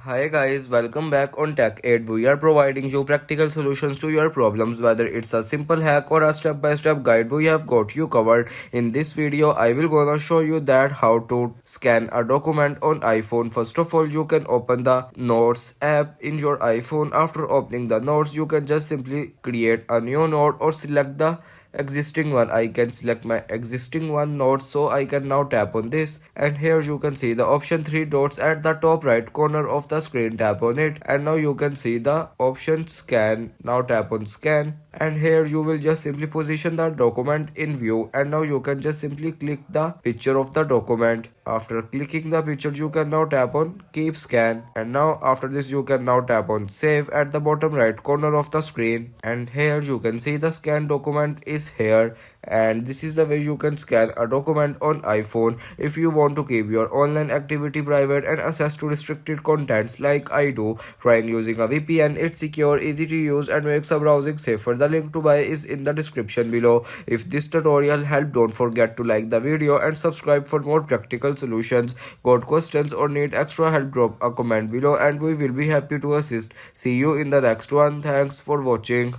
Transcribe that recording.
Hi guys, welcome back on Tech Aid. We are providing you practical solutions to your problems, whether it's a simple hack or a step-by-step guide. We have got you covered. In this video, I will gonna show you that how to scan a document on iPhone. First of all, you can open the Notes app in your iPhone. After opening the Notes, you can just simply create a new note or select the existing one. I can select my existing one note, so I can now tap on this, and here you can see the option 3 dots at the top right corner of the screen. Tap on it and now you can see the option scan. Now tap on scan and here you will just simply position the document in view, and now you can just simply click the picture of the document. After clicking the picture, you can now tap on keep scan, and now after this you can now tap on save at the bottom right corner of the screen, and here you can see the scanned document is here. And this is the way you can scan a document on iPhone. If you want to keep your online activity private and access to restricted contents like I do, trying using a VPN. It's secure, easy to use, and makes a browsing safer. The link to buy is in the description below. If this tutorial helped, don't forget to like the video and subscribe for more practical solutions. Got questions or need extra help, drop a comment below and we will be happy to assist. See you in the next one. Thanks for watching.